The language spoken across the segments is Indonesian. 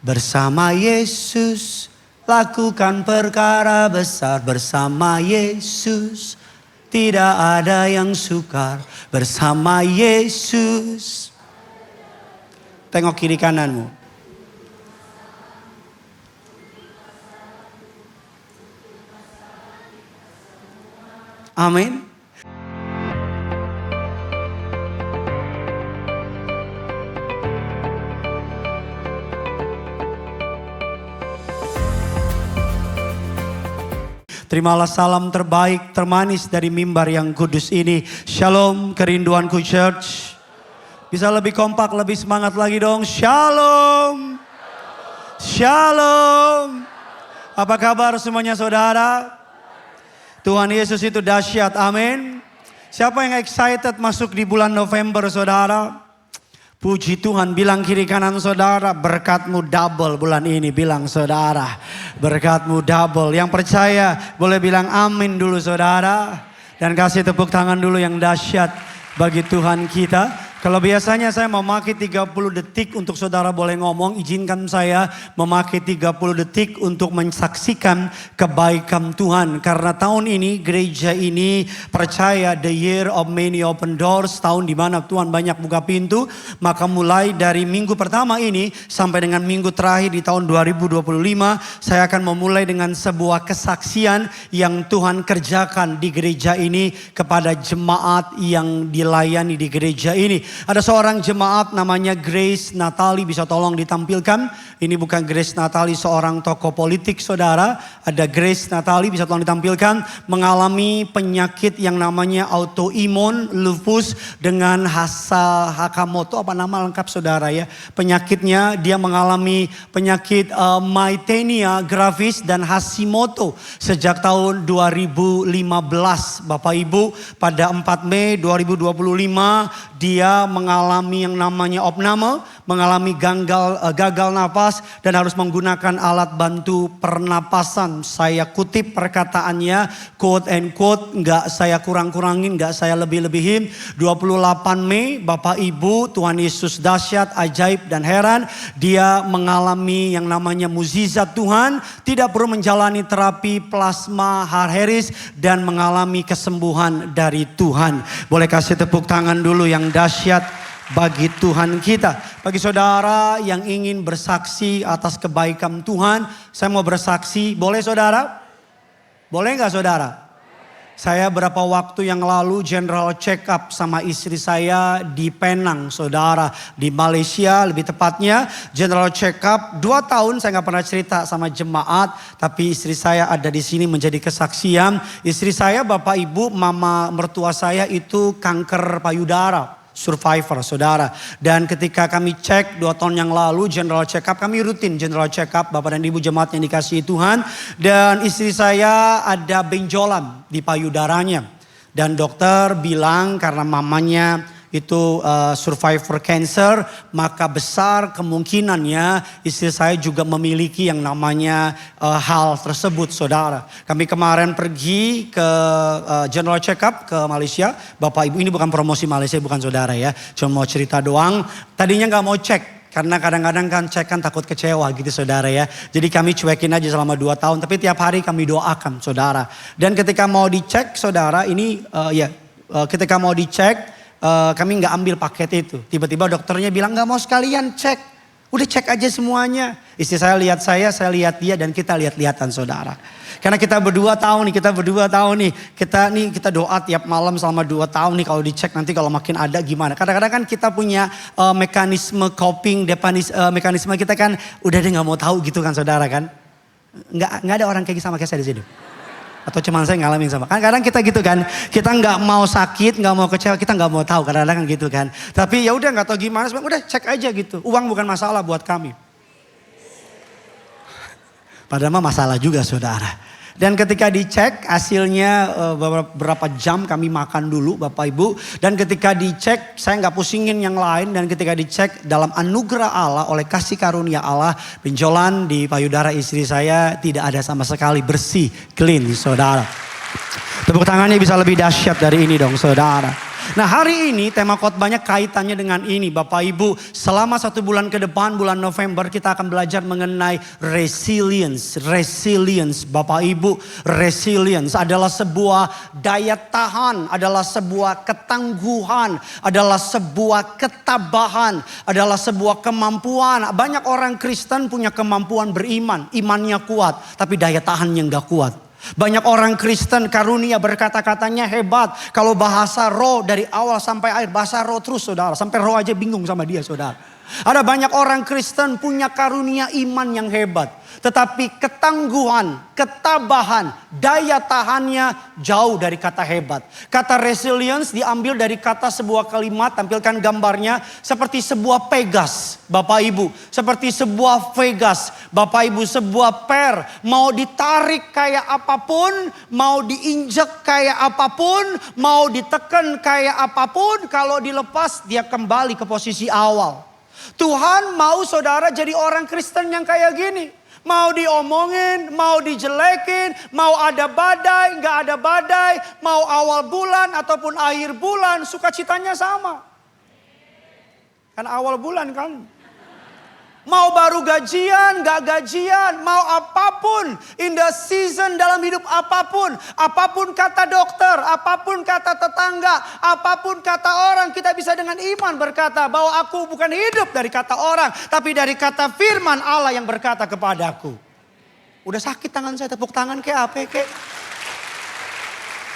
Bersama Yesus lakukan perkara besar. Bersama Yesus tidak ada yang sukar. Bersama Yesus. Tengok kiri kananmu. Amin. Terimalah salam terbaik, termanis dari mimbar yang kudus ini. Shalom kerinduanku church. Bisa lebih kompak, lebih semangat lagi dong. Shalom. Shalom. Apa kabar semuanya saudara? Tuhan Yesus itu dahsyat, amin. Siapa yang excited masuk di bulan November saudara? Puji Tuhan, bilang kiri kanan saudara, berkatmu double bulan ini. Bilang saudara, berkatmu double. Yang percaya boleh bilang amin dulu saudara. Dan kasih tepuk tangan dulu yang dahsyat bagi Tuhan kita. Kalau biasanya saya memakai 30 detik untuk saudara boleh ngomong, izinkan saya memakai 30 detik untuk mensaksikan kebaikan Tuhan. Karena tahun ini gereja ini percaya the year of many open doors, tahun di mana Tuhan banyak buka pintu. Maka mulai dari minggu pertama ini sampai dengan minggu terakhir di tahun 2025, saya akan memulai dengan sebuah kesaksian yang Tuhan kerjakan di gereja ini kepada jemaat yang dilayani di gereja ini. Ada seorang jemaat namanya Grace Natali, bisa tolong ditampilkan. Ini bukan Grace Natali seorang tokoh politik saudara. Ada Grace Natali, bisa tolong ditampilkan. Mengalami penyakit yang namanya autoimun lupus dengan Hashimoto. Apa nama lengkap saudara ya? Penyakitnya dia mengalami penyakit myasthenia gravis dan Hashimoto. Sejak tahun 2015 Bapak Ibu, pada 4 Mei 2025 dia mengalami yang namanya opname, mengalami gagal nafas dan harus menggunakan alat bantu pernapasan. Saya kutip perkataannya, quote and quote, nggak saya kurang-kurangin, nggak saya lebih-lebihin. 28 Mei Bapak Ibu, Tuhan Yesus dahsyat, ajaib dan heran. Dia mengalami yang namanya mukjizat Tuhan, tidak perlu menjalani terapi plasma Harris dan mengalami kesembuhan dari Tuhan. Boleh kasih tepuk tangan dulu yang dahsyat bagi Tuhan kita. Bagi saudara yang ingin bersaksi atas kebaikan Tuhan, saya mau bersaksi. Boleh saudara? Boleh nggak saudara? Saya berapa waktu yang lalu general check up sama istri saya di Penang saudara. Di Malaysia lebih tepatnya. General check up 2 tahun saya nggak pernah cerita sama jemaat. Tapi istri saya ada di sini menjadi kesaksian. Istri saya Bapak Ibu, mama mertua saya itu kanker payudara. Survivor saudara. Dan ketika kami cek 2 tahun yang lalu general check up, kami rutin general check up Bapak dan Ibu jemaat yang dikasihi Tuhan. Dan istri saya ada benjolan di payudaranya. Dan dokter bilang karena mamanya itu survivor cancer, maka besar kemungkinannya istri saya juga memiliki yang namanya hal tersebut saudara. Kami kemarin pergi ke general check up ke Malaysia. Bapak Ibu, ini bukan promosi Malaysia, bukan saudara ya. Cuma mau cerita doang. Tadinya gak mau cek. Karena kadang-kadang kan cek kan takut kecewa gitu saudara ya. Jadi kami cuekin aja selama 2 tahun. Tapi tiap hari kami doakan saudara. Dan ketika mau dicek saudara ini ketika mau dicek, kami nggak ambil paket itu. Tiba-tiba dokternya bilang nggak mau sekalian cek. Udah cek aja semuanya. Istri saya lihat dia dan kita lihat-lihatan saudara. Karena kita berdua tahu nih, kita doa tiap malam selama 2 tahun nih, kalau dicek nanti kalau makin ada gimana. Kadang-kadang kan kita punya mekanisme coping, mekanisme kita kan udah deh nggak mau tahu gitu kan saudara kan. Nggak ada orang kayak sama kayak saya di sini. Atau cuma saya ngalamin sama. Kan kadang kita gitu kan. Kita nggak mau sakit, nggak mau kecewa, kita nggak mau tahu. Kadang-kadang kan gitu kan. Tapi ya udah nggak tahu gimana, udah cek aja gitu. Uang bukan masalah buat kami. Padahal mah masalah juga saudara. Dan ketika dicek hasilnya beberapa jam kami makan dulu Bapak Ibu. Dan ketika dicek saya nggak pusingin yang lain. Dan ketika dicek dalam anugerah Allah, oleh kasih karunia Allah, benjolan di payudara istri saya tidak ada sama sekali, bersih, clean saudara. Tepuk tangannya bisa lebih dahsyat dari ini dong saudara. Nah, hari ini tema khotbahnya kaitannya dengan ini Bapak Ibu. Selama 1 bulan ke depan, bulan November, kita akan belajar mengenai resilience. Resilience Bapak Ibu. Resilience adalah sebuah daya tahan, adalah sebuah ketangguhan, adalah sebuah ketabahan, adalah sebuah kemampuan. Banyak orang Kristen punya kemampuan beriman, imannya kuat, tapi daya tahannya nggak kuat. Banyak orang Kristen karunia berkata-katanya hebat. Kalau bahasa roh dari awal sampai akhir, bahasa roh terus saudara. Sampai roh aja bingung sama dia saudara. Ada banyak orang Kristen punya karunia iman yang hebat. Tetapi ketangguhan, ketabahan, daya tahannya jauh dari kata hebat. Kata resilience diambil dari kata sebuah kalimat, tampilkan gambarnya. Seperti sebuah Pegas, Bapak Ibu. Seperti sebuah Vegas, Bapak Ibu. Sebuah per, mau ditarik kayak apapun, mau diinjek kayak apapun, mau ditekan kayak apapun. Kalau dilepas dia kembali ke posisi awal. Tuhan mau saudara jadi orang Kristen yang kayak gini. Mau diomongin, mau dijelekin, mau ada badai, nggak ada badai, mau awal bulan ataupun akhir bulan, sukacitanya sama. Kan awal bulan kan. Mau baru gajian, nggak gajian, mau apapun, in the season dalam hidup apapun. Apapun kata dokter, apapun kata tetangga, apapun kata orang, kita bisa dengan iman berkata bahwa aku bukan hidup dari kata orang, tapi dari kata firman Allah yang berkata kepadaku. Udah sakit tangan saya, tepuk tangan kayak apa kayak.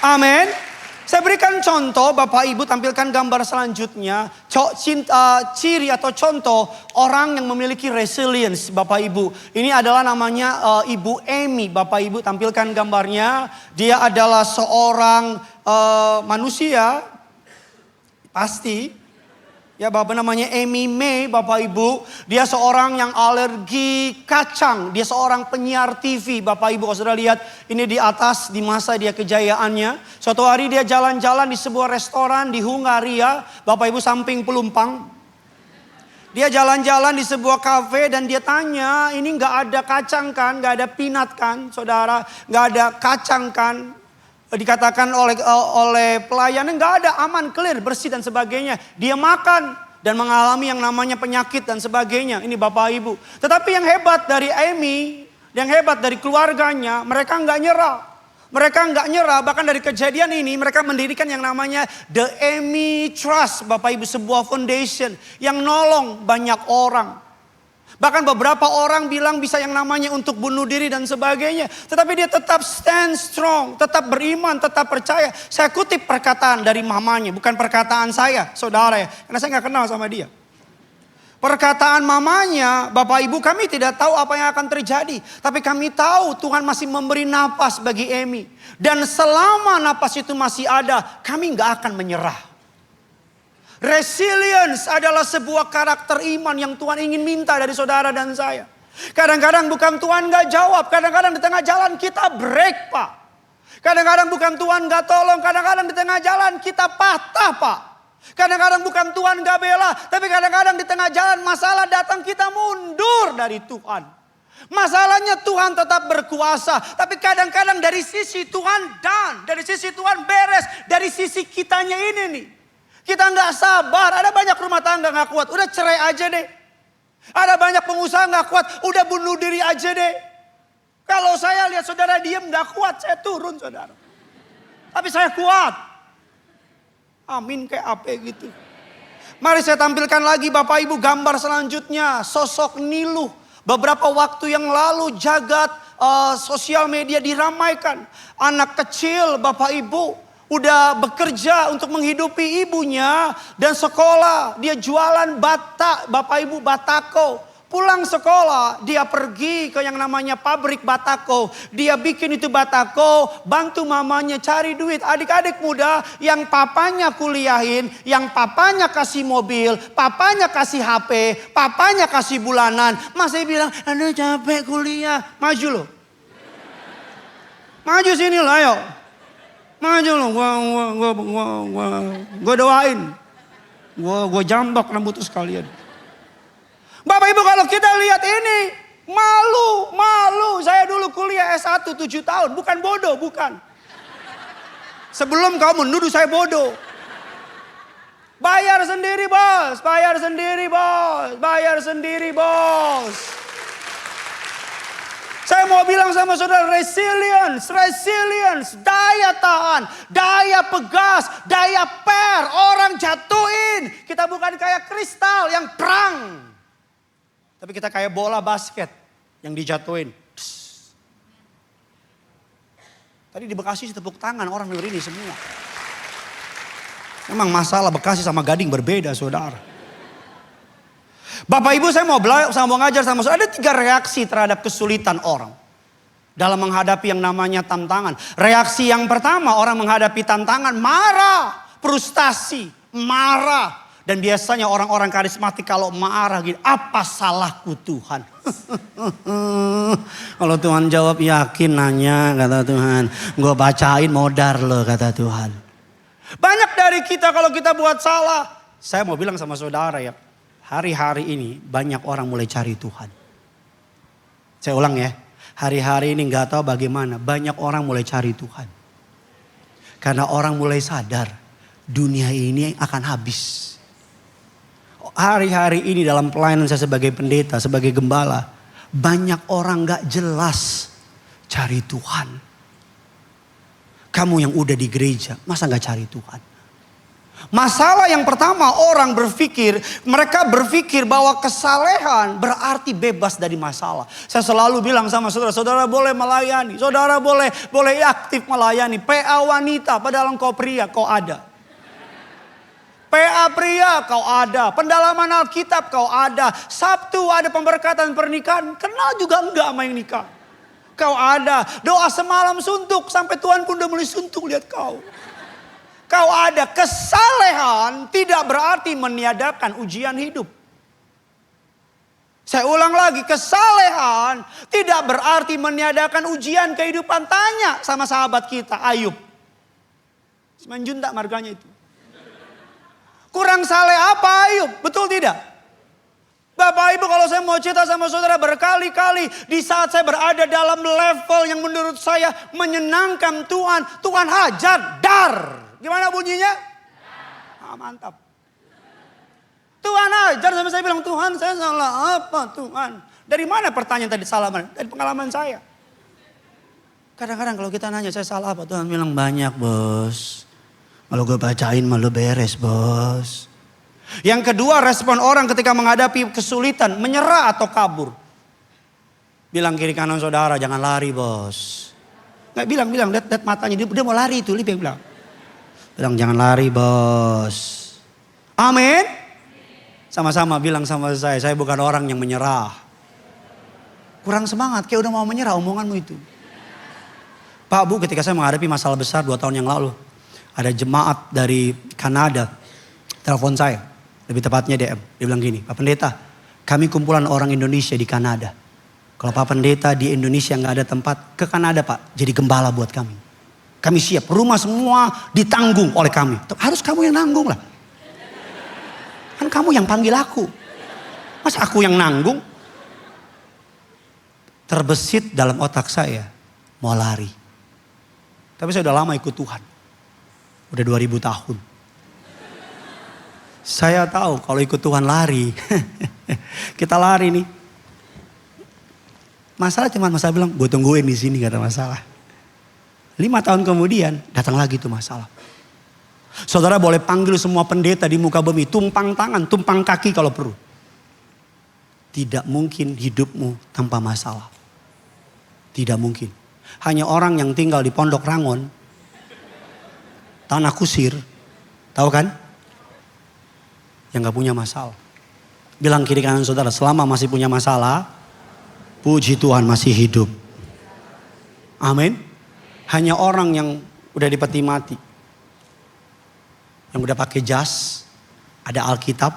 Amin. Saya berikan contoh, Bapak Ibu tampilkan gambar selanjutnya. Ciri atau contoh orang yang memiliki resilience, Bapak Ibu. Ini adalah namanya Ibu Amy, Bapak Ibu tampilkan gambarnya. Dia adalah seorang manusia, pasti. Ya Bapak namanya Amy May, Bapak Ibu. Dia seorang yang alergi kacang. Dia seorang penyiar TV, Bapak Ibu. Kalau sudah lihat ini di atas di masa dia kejayaannya. Suatu hari dia jalan-jalan di sebuah restoran di Hungaria. Bapak Ibu samping Pelumpang. Dia jalan-jalan di sebuah kafe dan dia tanya, ini nggak ada kacang kan? Nggak ada peanut kan saudara? Nggak ada kacang kan? Dikatakan oleh pelayannya nggak ada, aman, clear, bersih dan sebagainya. Dia makan dan mengalami yang namanya penyakit dan sebagainya. Ini Bapak Ibu. Tetapi yang hebat dari Amy, yang hebat dari keluarganya, mereka nggak nyerah. Mereka nggak nyerah, bahkan dari kejadian ini mereka mendirikan yang namanya The Amy Trust. Bapak Ibu, sebuah foundation yang nolong banyak orang. Bahkan beberapa orang bilang bisa yang namanya untuk bunuh diri dan sebagainya. Tetapi dia tetap stand strong, tetap beriman, tetap percaya. Saya kutip perkataan dari mamanya, bukan perkataan saya, saudara ya. Karena saya nggak kenal sama dia. Perkataan mamanya, Bapak Ibu, kami tidak tahu apa yang akan terjadi. Tapi kami tahu Tuhan masih memberi napas bagi Amy. Dan selama napas itu masih ada, kami nggak akan menyerah. Resilience adalah sebuah karakter iman yang Tuhan ingin minta dari saudara dan saya. Kadang-kadang bukan Tuhan gak jawab. Kadang-kadang di tengah jalan kita break Pak. Kadang-kadang bukan Tuhan gak tolong. Kadang-kadang di tengah jalan kita patah Pak. Kadang-kadang bukan Tuhan gak bela. Tapi kadang-kadang di tengah jalan masalah datang kita mundur dari Tuhan. Masalahnya Tuhan tetap berkuasa. Tapi kadang-kadang dari sisi Tuhan done. Dari sisi Tuhan beres. Dari sisi kitanya ini nih. Kita nggak sabar, ada banyak rumah tangga nggak kuat, udah cerai aja deh. Ada banyak pengusaha nggak kuat, udah bunuh diri aja deh. Kalau saya lihat saudara diem nggak kuat, saya turun saudara. Tapi saya kuat. Amin kayak apa gitu. Mari saya tampilkan lagi Bapak Ibu gambar selanjutnya. Sosok Niluh. Beberapa waktu yang lalu jagat sosial media diramaikan. Anak kecil Bapak Ibu. Udah bekerja untuk menghidupi ibunya dan sekolah. Dia jualan Bapak Ibu batako. Pulang sekolah dia pergi ke yang namanya pabrik batako. Dia bikin itu batako, bantu mamanya cari duit. Adik-adik muda yang papanya kuliahin, yang papanya kasih mobil, papanya kasih HP, papanya kasih bulanan. Masih bilang, aduh capek kuliah. Maju loh. Maju sini lah ayo. Maju loh, gua doain. Gua jambak rambut sekalian. Bapak Ibu kalau kita lihat ini, malu. Saya dulu kuliah S1 7 tahun, bukan bodoh, bukan. Sebelum kau menuduh saya bodoh. Bayar sendiri bos, bayar sendiri bos, bayar sendiri bos. Saya mau bilang sama saudara, resilience, daya tahan, daya pegas, daya per, orang jatuhin. Kita bukan kayak kristal yang perang. Tapi kita kayak bola basket yang dijatuhin. Tadi di Bekasi tepuk tangan orang denger ini semua. Memang masalah Bekasi sama Gading berbeda saudara. Bapak Ibu saya mau ngajar sama saudara. Ada 3 reaksi terhadap kesulitan orang. Dalam menghadapi yang namanya tantangan. Reaksi yang pertama orang menghadapi tantangan marah. Frustasi, marah. Dan biasanya orang-orang karismatik kalau marah gitu. Apa salahku Tuhan? Kalau Tuhan jawab yakin nanya kata Tuhan. Gue bacain modar loh kata Tuhan. Banyak dari kita kalau kita buat salah. Saya mau bilang sama saudara ya. Hari-hari ini banyak orang mulai cari Tuhan. Saya ulang ya. Hari-hari ini gak tahu bagaimana. Banyak orang mulai cari Tuhan. Karena orang mulai sadar. Dunia ini akan habis. Hari-hari ini dalam pelayanan saya sebagai pendeta, sebagai gembala. Banyak orang gak jelas cari Tuhan. Kamu yang udah di gereja, masa gak cari Tuhan? Masalah yang pertama orang mereka berpikir bahwa kesalehan berarti bebas dari masalah. Saya selalu bilang sama saudara, saudara boleh melayani, saudara boleh aktif melayani. PA wanita, padahal engkau pria, kau ada. PA pria kau ada, pendalaman Alkitab kau ada. Sabtu ada pemberkatan pernikahan, kenal juga enggak sama yang nikah. Kau ada, doa semalam suntuk sampai Tuhan pun udah mulai suntuk lihat kau. Kau ada, kesalehan tidak berarti meniadakan ujian hidup. Saya ulang lagi, kesalehan tidak berarti meniadakan ujian kehidupan. Tanya sama sahabat kita, Ayub. Semenjuntak marganya itu. Kurang saleh apa Ayub? Betul tidak? Bapak Ibu kalau saya mau cerita sama saudara berkali-kali. Di saat saya berada dalam level yang menurut saya menyenangkan Tuhan. Tuhan hajar, dar. Gimana bunyinya? Ah, mantap. Tuhan hajar sampai saya bilang, Tuhan saya salah apa Tuhan? Dari mana pertanyaan tadi salah mana? Dari pengalaman saya. Kadang-kadang kalau kita nanya saya salah apa? Tuhan bilang banyak bos. Kalau gue bacain malu beres bos. Yang kedua respon orang ketika menghadapi kesulitan. Menyerah atau kabur. Bilang kiri kanan saudara jangan lari bos. Nggak bilang lihat matanya dia mau lari itu. Dia bilang jangan lari bos. Amin. Sama-sama bilang sama saya bukan orang yang menyerah. Kurang semangat kayak udah mau menyerah omonganmu itu. Pak Bu ketika saya menghadapi masalah besar 2 tahun yang lalu. Ada jemaat dari Kanada telepon saya. Lebih tepatnya DM. Dia bilang gini, Pak Pendeta kami kumpulan orang Indonesia di Kanada. Kalau Pak Pendeta di Indonesia gak ada tempat ke Kanada Pak. Jadi gembala buat kami. Kami siap, rumah semua ditanggung oleh kami. Harus kamu yang nanggung lah. Kan kamu yang panggil aku. Masa aku yang nanggung? Terbesit dalam otak saya. Mau lari. Tapi saya udah lama ikut Tuhan. Udah 2000 tahun. Saya tahu kalau ikut Tuhan lari. Kita lari nih. Masalah bilang, gue tungguin di sini gak ada masalah. 5 tahun kemudian datang lagi tuh masalah. Saudara boleh panggil semua pendeta di muka bumi. Tumpang tangan, tumpang kaki kalau perlu. Tidak mungkin hidupmu tanpa masalah. Tidak mungkin. Hanya orang yang tinggal di Pondok Rangon. Tanah kusir. Tahu kan? Yang gak punya masalah. Bilang kiri kanan saudara, selama masih punya masalah. Puji Tuhan masih hidup. Amin. Hanya orang yang udah di peti mati. Yang udah pakai jas. Ada Alkitab.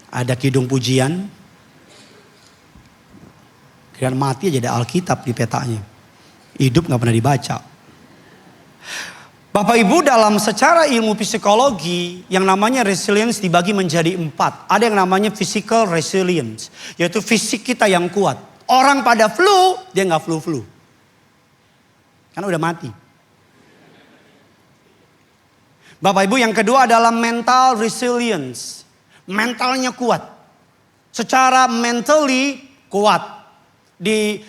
Ada kidung pujian. Kira mati aja ada Alkitab di petanya. Hidup gak pernah dibaca. Bapak Ibu dalam secara ilmu psikologi yang namanya resilience dibagi menjadi 4. Ada yang namanya physical resilience. Yaitu fisik kita yang kuat. Orang pada flu, dia gak flu-flu. Karena udah mati. Bapak Ibu, yang kedua adalah mental resilience. Mentalnya kuat. Secara mentally kuat.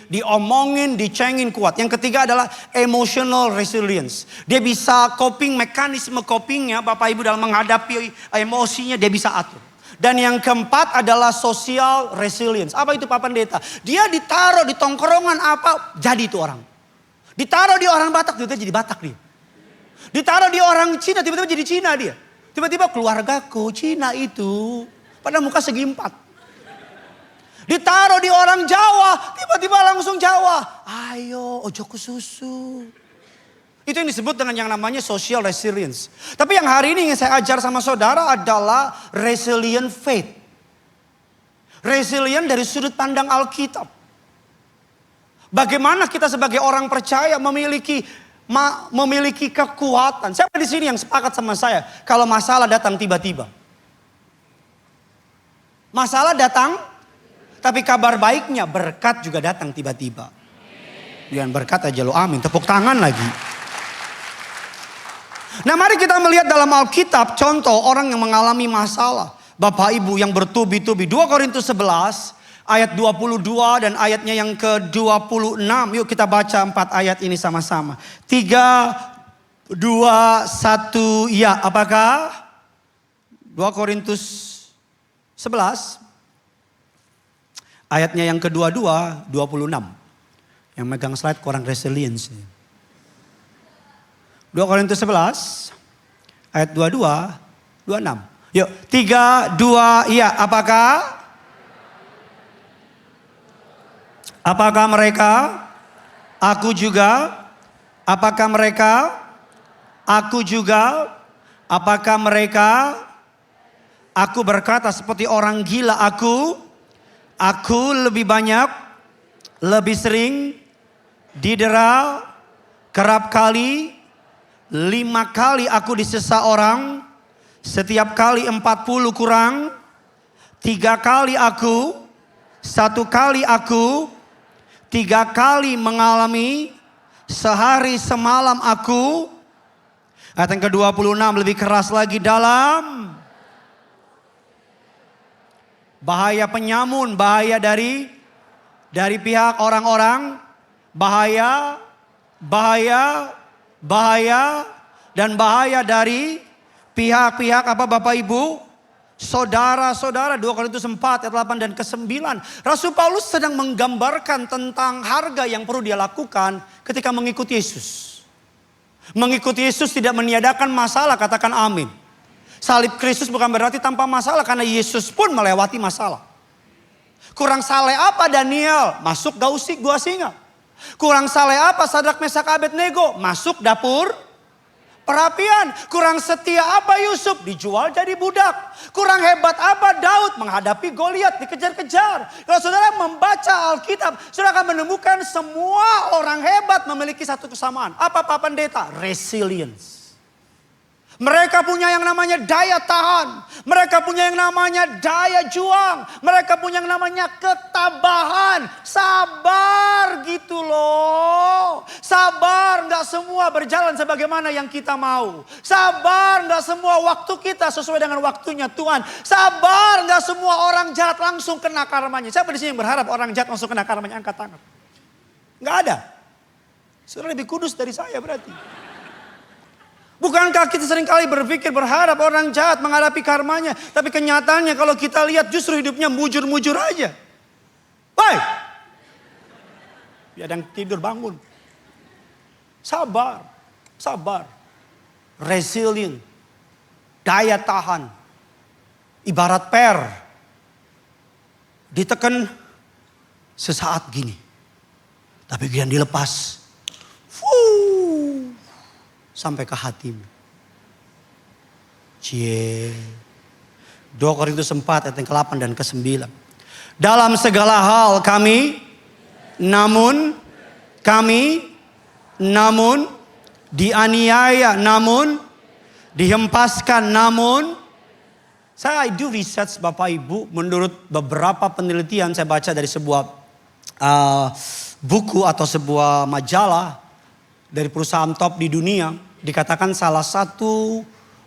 Diomongin, dicengin kuat. Yang ketiga adalah emotional resilience. Dia bisa coping, mekanisme copingnya Bapak Ibu dalam menghadapi emosinya dia bisa atur. Dan yang keempat adalah social resilience. Apa itu Pak Pendeta? Dia ditaruh di tongkrongan apa, jadi itu orang. Ditaruh di orang Batak, juga jadi Batak dia. Ditaruh di orang Cina, tiba-tiba jadi Cina dia. Tiba-tiba keluargaku Cina itu. Padahal muka segi 4. Ditaruh di orang Jawa, tiba-tiba langsung Jawa. Ayo, ojo susu. Itu yang disebut dengan yang namanya social resilience. Tapi yang hari ini ingin saya ajar sama saudara adalah resilient faith. Resilient dari sudut pandang Alkitab. Bagaimana kita sebagai orang percaya memiliki kekuatan. Siapa di sini yang sepakat sama saya kalau masalah datang tiba-tiba? Masalah datang, tapi kabar baiknya berkat juga datang tiba-tiba. Jangan berkat aja lo, amin. Tepuk tangan lagi. Nah, mari kita melihat dalam Alkitab contoh orang yang mengalami masalah. Bapak Ibu yang bertubi-tubi. 2 Korintus 11 ayat 22 dan ayatnya yang ke-26. Yuk kita baca 4 ayat ini sama-sama. 3, 2, 1, ya. Apakah? 2 Korintus 11 ayatnya yang ke-22, 26. Yang megang slide kurang resilience. 2 Korintus 11 ayat 22, 26. Yuk, 3, 2, iya. Apakah? Apakah mereka? Aku juga. Apakah mereka? Aku juga. Apakah mereka? Aku berkata seperti orang gila. Aku lebih banyak, lebih sering didera, kerap kali, 5 kali aku disesa orang, setiap kali 40 kurang, 3 kali aku, 1 kali aku, 3 kali mengalami, sehari semalam aku. Ayat yang ke-26 lebih keras lagi, dalam bahaya penyamun, bahaya dari pihak orang-orang, bahaya, dan bahaya dari pihak-pihak apa Bapak Ibu? Saudara-saudara. 2 Korintus 4 ayat 8 dan ke-9. Rasul Paulus sedang menggambarkan tentang harga yang perlu dia lakukan ketika mengikuti Yesus. Mengikuti Yesus tidak meniadakan masalah, katakan amin. Salib Kristus bukan berarti tanpa masalah, karena Yesus pun melewati masalah. Kurang saleh apa Daniel? Masuk gua singa. Kurang saleh apa Sadrak Mesak Abednego? Masuk dapur perapian. Kurang setia apa Yusuf? Dijual jadi budak. Kurang hebat apa Daud? Menghadapi Goliat, dikejar-kejar. Kalau saudara membaca Alkitab, saudara akan menemukan semua orang hebat memiliki satu kesamaan. Apa Pak Pendeta? Resilience. Mereka punya yang namanya daya tahan. Mereka punya yang namanya daya juang. Mereka punya yang namanya ketabahan. Sabar gitu loh. Sabar, gak semua berjalan sebagaimana yang kita mau. Sabar, gak semua waktu kita sesuai dengan waktunya Tuhan. Sabar, gak semua orang jahat langsung kena karmanya. Siapa di sini yang berharap orang jahat langsung kena karmanya? Angkat tangan. Gak ada. Saudara lebih kudus dari saya berarti. Bukankah kita seringkali berpikir berharap orang jahat menghadapi karmanya. Tapi kenyataannya kalau kita lihat justru hidupnya mujur-mujur aja. Baik. Ada yang tidur bangun. Sabar. Sabar. Resilient. Daya tahan. Ibarat per. Ditekan sesaat gini. Tapi kemudian dilepas. Sampai ke hatimu. Cie. 2 Korintus 4 ayat yang ke-8 dan ke-9. Dalam segala hal kami, namun dianiaya, namun dihempaskan, namun. Saya do research Bapak Ibu, menurut beberapa penelitian saya baca dari sebuah buku atau sebuah majalah dari perusahaan top di dunia. Dikatakan salah satu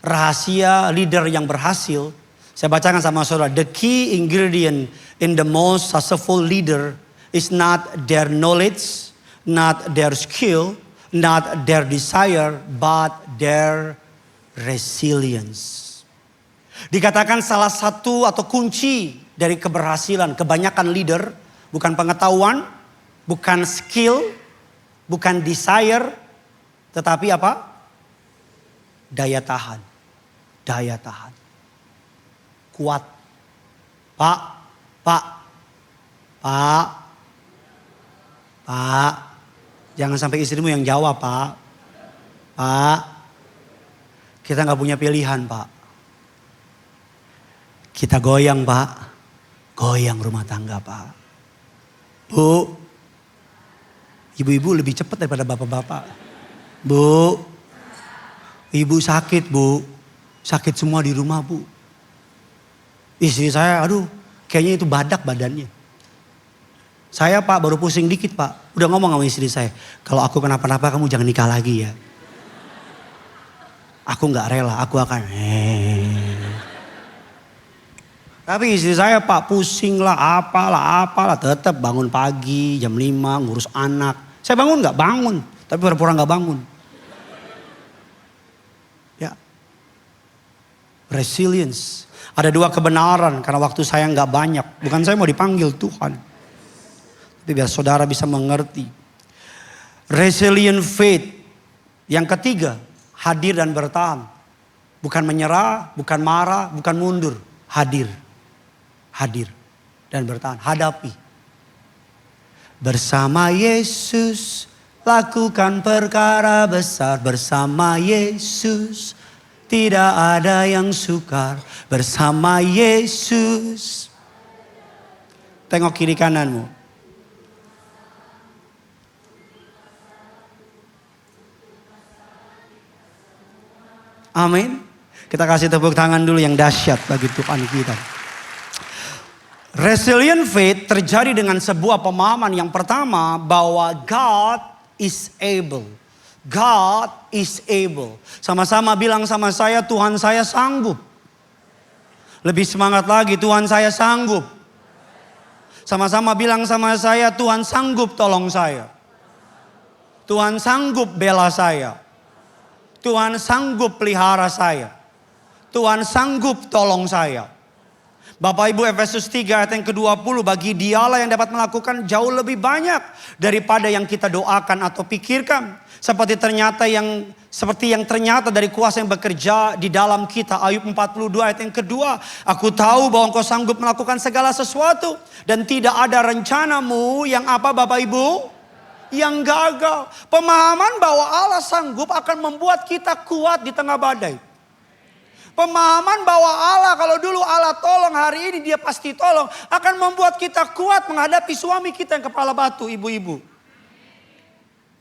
rahasia leader yang berhasil. Saya bacakan sama saudara. The key ingredient in the most successful leader is not their knowledge, not their skill, not their desire, but their resilience. Dikatakan salah satu atau kunci dari keberhasilan kebanyakan leader bukan pengetahuan, bukan skill, bukan desire, tetapi apa? Daya tahan. Daya tahan. Kuat. Pak. Jangan sampai istrimu yang jawab, Pak. Kita gak punya pilihan, Pak. Kita goyang, Pak. Goyang rumah tangga, Pak. Bu. Ibu-ibu lebih cepat daripada bapak-bapak. Bu. Ibu sakit, Bu. Sakit semua di rumah, Bu. Istri saya, aduh, kayaknya itu badak badannya. Saya, Pak, baru pusing dikit, Pak. Udah ngomong sama istri saya, kalau aku kenapa-napa kamu jangan nikah lagi ya. Aku gak rela, aku akan Tapi istri saya, Pak, pusing lah, apalah. Tetap bangun pagi, jam 5, ngurus anak. Saya bangun gak? Bangun. Tapi pura-pura gak bangun. Ya. Resilience. Ada dua kebenaran karena waktu saya nggak banyak. Bukan saya mau dipanggil Tuhan. Tapi biar saudara bisa mengerti. Resilient faith. Yang ketiga, hadir dan bertahan. Bukan menyerah, bukan marah, bukan mundur. Hadir. Hadir dan bertahan. Hadapi. Bersama Yesus lakukan perkara besar. Bersama Yesus tidak ada yang sukar. Bersama Yesus. Tengok kiri kananmu. Amin. Kita kasih tepuk tangan dulu yang dahsyat bagi Tuhan kita. Resilient faith terjadi dengan sebuah pemahaman yang pertama bahwa God is able. God is able. Sama-sama bilang sama saya, Tuhan saya sanggup. Lebih semangat lagi, Tuhan saya sanggup. Sama-sama bilang sama saya, Tuhan sanggup tolong saya. Tuhan sanggup bela saya. Tuhan sanggup pelihara saya. Tuhan sanggup tolong saya. Bapak Ibu, Efesus 3 ayat yang ke-20, bagi Dialah yang dapat melakukan jauh lebih banyak daripada yang kita doakan atau pikirkan. Seperti yang ternyata dari kuasa yang bekerja di dalam kita. Ayub 42 ayat yang kedua. Aku tahu bahwa engkau sanggup melakukan segala sesuatu. Dan tidak ada rencanamu yang apa Bapak Ibu? Yang gagal. Pemahaman bahwa Allah sanggup akan membuat kita kuat di tengah badai. Pemahaman bahwa Allah, kalau dulu Allah tolong, hari ini dia pasti tolong. Akan membuat kita kuat menghadapi suami kita yang kepala batu, ibu-ibu.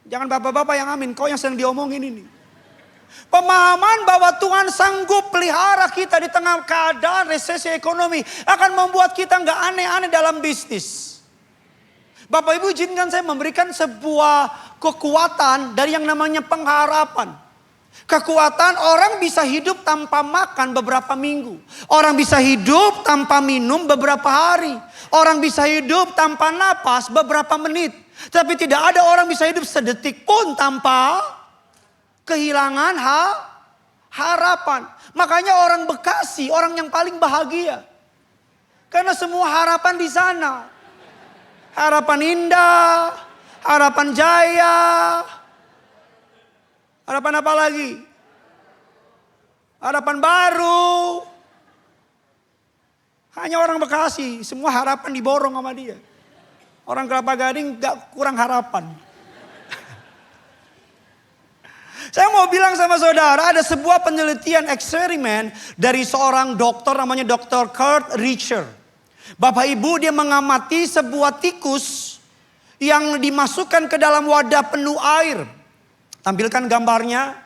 Jangan bapak-bapak yang amin, kau yang sedang diomongin ini. Pemahaman bahwa Tuhan sanggup pelihara kita di tengah keadaan resesi ekonomi. Akan membuat kita gak aneh-aneh dalam bisnis. Bapak Ibu izinkan saya memberikan sebuah kekuatan dari yang namanya pengharapan. Kekuatan orang bisa hidup tanpa makan beberapa minggu. Orang bisa hidup tanpa minum beberapa hari. Orang bisa hidup tanpa napas beberapa menit. Tapi tidak ada orang bisa hidup sedetik pun tanpa kehilangan harapan. Makanya orang Bekasi, orang yang paling bahagia. Karena semua harapan di sana. Harapan indah, harapan jaya. Harapan apa lagi? Harapan baru. Hanya orang Bekasi, semua harapan diborong sama dia. Orang Kelapa Gading gak kurang harapan. Saya mau bilang sama saudara, ada sebuah penelitian eksperimen dari seorang dokter namanya Dr. Kurt Richer. Bapak Ibu, dia mengamati sebuah tikus yang dimasukkan ke dalam wadah penuh air. Tampilkan gambarnya.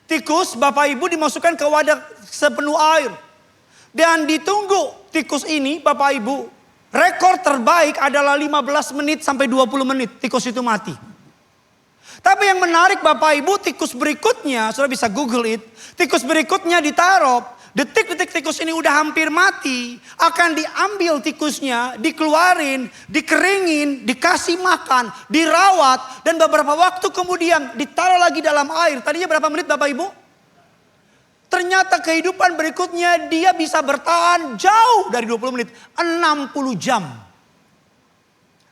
Tikus Bapak Ibu dimasukkan ke wadah sepenuh air. Dan ditunggu tikus ini Bapak Ibu. Rekor terbaik adalah 15 menit sampai 20 menit tikus itu mati. Tapi yang menarik Bapak Ibu, tikus berikutnya, saudara bisa Google it. Tikus berikutnya ditaruh, detik-detik tikus ini udah hampir mati. Akan diambil tikusnya, dikeluarin, dikeringin, dikasih makan, dirawat. Dan beberapa waktu kemudian ditaruh lagi dalam air. Tadinya berapa menit Bapak Ibu? Ternyata kehidupan berikutnya dia bisa bertahan jauh dari 20 menit. 60 jam.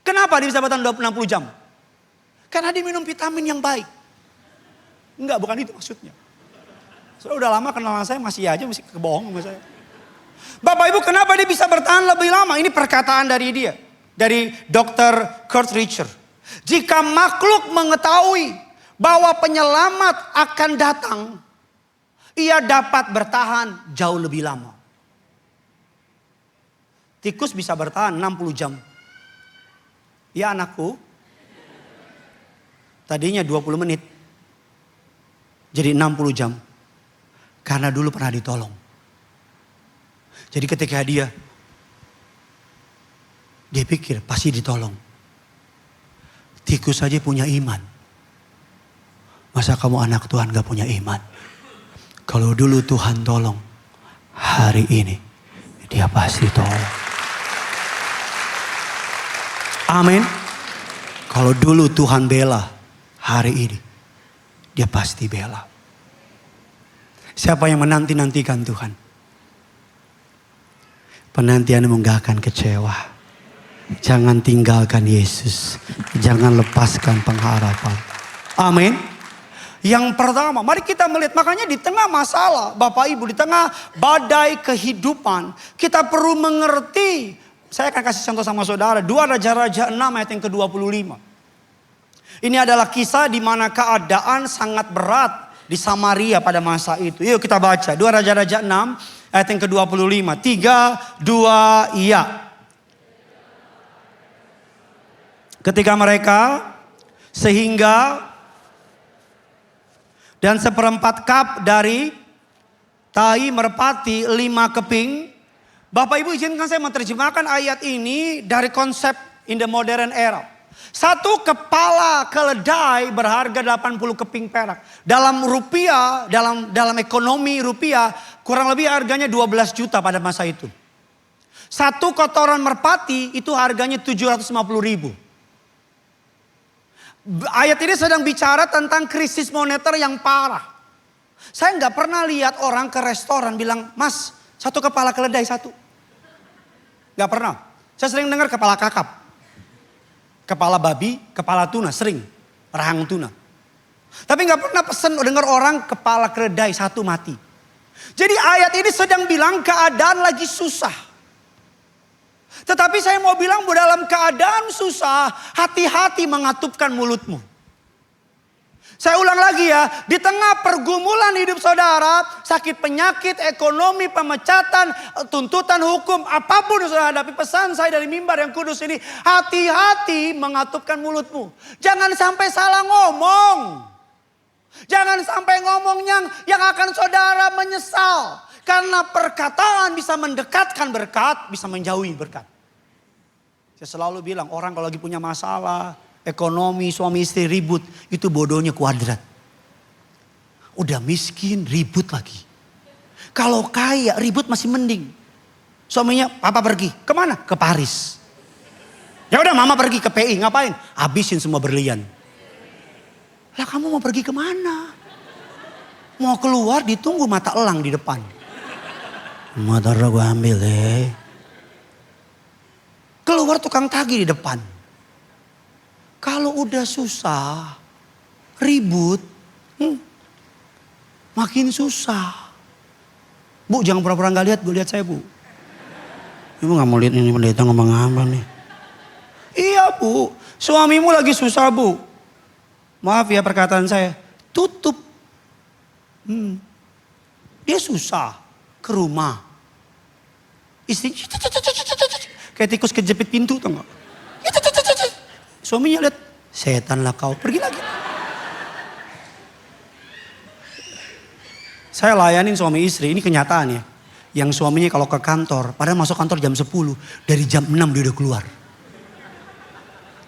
Kenapa dia bisa bertahan 60 jam? Karena dia minum vitamin yang baik. Enggak, bukan itu maksudnya. Soalnya udah lama kenalan saya masih kebohong sama saya. Bapak Ibu, kenapa dia bisa bertahan lebih lama? Ini perkataan dari dia. Dari Dr. Kurt Richard. Jika makhluk mengetahui bahwa penyelamat akan datang, ia dapat bertahan jauh lebih lama. Tikus bisa bertahan 60 jam. Ya anakku. Tadinya 20 menit. Jadi 60 jam. Karena dulu pernah ditolong. Jadi ketika dia pikir pasti ditolong. Tikus saja punya iman. Masa kamu anak Tuhan gak punya iman? Kalau dulu Tuhan tolong, hari ini dia pasti tolong. Amin. Kalau dulu Tuhan bela, hari ini dia pasti bela. Siapa yang menanti-nantikan Tuhan? Penantianmu gak akan kecewa. Jangan tinggalkan Yesus. Jangan lepaskan pengharapan. Amin. Yang pertama, mari kita melihat. Makanya di tengah masalah, Bapak Ibu, di tengah badai kehidupan, kita perlu mengerti. Saya akan kasih contoh sama saudara. 2 Raja-Raja 6 ayat yang ke-25. Ini adalah kisah di mana keadaan sangat berat di Samaria pada masa itu. Yuk kita baca. 2 Raja-Raja 6 ayat yang ke-25. 3, 2, iya. Ketika mereka sehingga dan 1/4 kap dari tahi merpati 5 keping. Bapak Ibu izinkan saya menerjemahkan ayat ini dari konsep in the modern era. 1 kepala keledai berharga 80 keping perak. Dalam rupiah, dalam ekonomi rupiah, kurang lebih harganya 12 juta pada masa itu. 1 kotoran merpati itu harganya 750 ribu. Ayat ini sedang bicara tentang krisis moneter yang parah. Saya nggak pernah lihat orang ke restoran bilang, "Mas, 1 kepala keledai 1." Nggak pernah. Saya sering dengar kepala kakap. Kepala babi, kepala tuna, sering. Rahang tuna. Tapi gak pernah pesen dengar orang kepala keledai 1 mati. Jadi ayat ini sedang bilang keadaan lagi susah. Tetapi saya mau bilang bahwa dalam keadaan susah, hati-hati mengatupkan mulutmu. Saya ulang lagi ya, di tengah pergumulan hidup saudara, sakit penyakit, ekonomi, pemecatan, tuntutan hukum, apapun yang saudara hadapi, pesan saya dari mimbar yang kudus ini, hati-hati mengatupkan mulutmu. Jangan sampai salah ngomong. Jangan sampai ngomong yang akan saudara menyesal. Karena perkataan bisa mendekatkan berkat, bisa menjauhi berkat. Saya selalu bilang orang kalau lagi punya masalah, ekonomi, suami istri ribut, itu bodohnya kuadrat. Udah miskin, ribut lagi. Kalau kaya, ribut masih mending. Suaminya, papa pergi. Kemana? Ke Paris. Ya udah mama pergi ke PI, ngapain? Habisin semua berlian. Lah kamu mau pergi kemana? Mau keluar ditunggu mata elang di depan. Motor gue ambil deh. Keluar tukang tagih di depan. Kalau udah susah, ribut, makin susah. Bu jangan pura-pura gak lihat, Bu lihat saya Bu. Ibu gak mau lihat ini pendeta ngomong apa nih. Iya Bu, suamimu lagi susah Bu. Maaf ya perkataan saya, tutup. Dia susah ke rumah. Istri kayak tikus kejepit pintu tau gak. Suaminya lihat, setan lah kau, pergi lagi. Saya layanin suami istri, ini kenyataan ya. Yang suaminya kalau ke kantor, padahal masuk kantor jam 10, dari jam 6 dia udah keluar.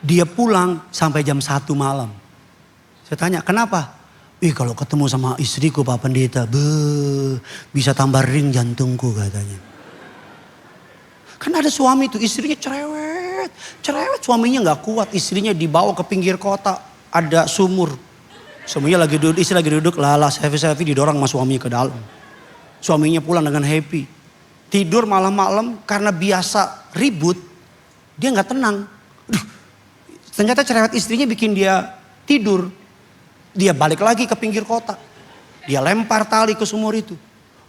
Dia pulang sampai jam 1 malam. Saya tanya, kenapa? Kalau ketemu sama istriku Pak Pendeta, bisa tambah ring jantungku katanya. Kan ada suami tuh, istrinya cerewet. Suaminya gak kuat, istrinya dibawa ke pinggir kota. Ada sumur. Suaminya lagi duduk, istri lagi duduk, selfie didorong sama suaminya ke dalam. Suaminya pulang dengan happy. Tidur malam-malam karena biasa ribut, dia gak tenang. Ternyata cerewet istrinya bikin dia tidur. Dia balik lagi ke pinggir kota. Dia lempar tali ke sumur itu.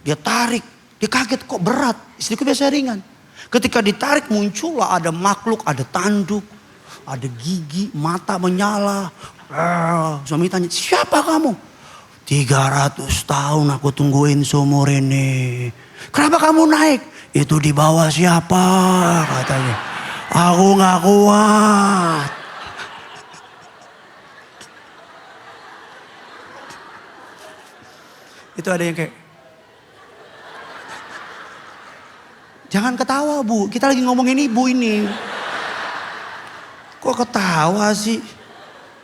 Dia tarik, dia kaget kok berat. Istriku biasa ringan. Ketika ditarik muncullah ada makhluk, ada tanduk, ada gigi, mata menyala. Suami tanya, siapa kamu? 300 tahun aku tungguin sumur ini. Kenapa kamu naik? Itu di bawah siapa? Katanya. Aku gak kuat. Itu ada yang kayak, jangan ketawa Bu, kita lagi ngomongin ibu ini. Kok ketawa sih?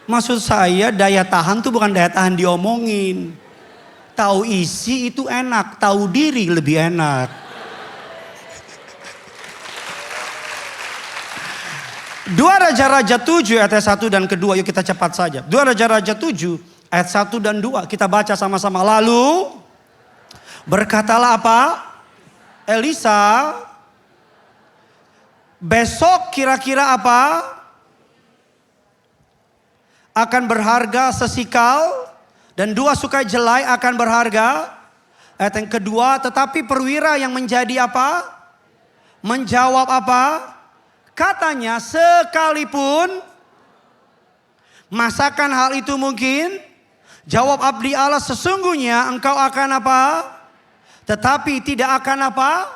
Maksud saya daya tahan tuh bukan daya tahan diomongin. Tahu isi itu enak, tahu diri lebih enak. Dua Raja-Raja 7 ayat 1 dan kedua, yuk kita cepat saja. Dua Raja-Raja 7 ayat 1 dan 2 kita baca sama-sama. Lalu berkatalah apa? Elisa, besok kira-kira apa? Akan berharga sesikal dan 2 sukai jelai akan berharga. Ayat yang kedua, tetapi perwira yang menjadi apa? Menjawab apa? Katanya, sekalipun masakan hal itu mungkin, jawab abdi Allah, sesungguhnya engkau akan apa? Tetapi tidak akan apa?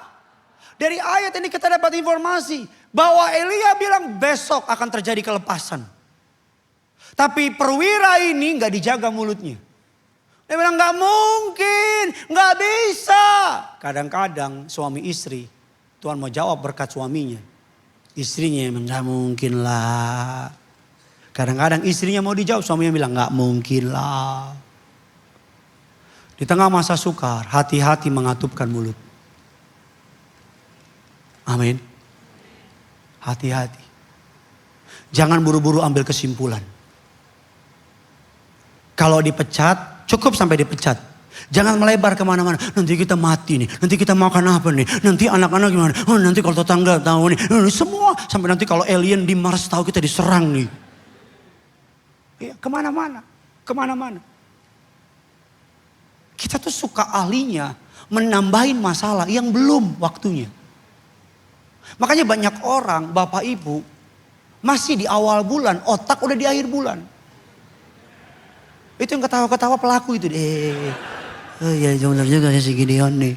Dari ayat ini kita dapat informasi bahwa Elia bilang besok akan terjadi kelepasan. Tapi perwira ini gak dijaga mulutnya. Dia bilang gak mungkin, gak bisa. Kadang-kadang suami istri, Tuhan mau jawab berkat suaminya. Istrinya memang gak mungkin lah. Kadang-kadang istrinya mau dijawab, suaminya bilang gak mungkin lah. Di tengah masa sukar, hati-hati mengatupkan mulut. Amin. Hati-hati. Jangan buru-buru ambil kesimpulan. Kalau dipecat, cukup sampai dipecat. Jangan melebar kemana-mana. Nanti kita mati nih. Nanti kita makan apa nih. Nanti anak-anak gimana. Oh, nanti kalau tetangga tahu nih. Semua. Sampai nanti kalau alien di Mars tahu kita diserang nih. Ya, kemana-mana. Kemana-mana. Kita tuh suka ahlinya menambahin masalah yang belum waktunya. Makanya banyak orang, Bapak Ibu, masih di awal bulan, otak udah di akhir bulan. Itu yang ketawa-ketawa pelaku itu. Oh ya benar juga si Gideon nih.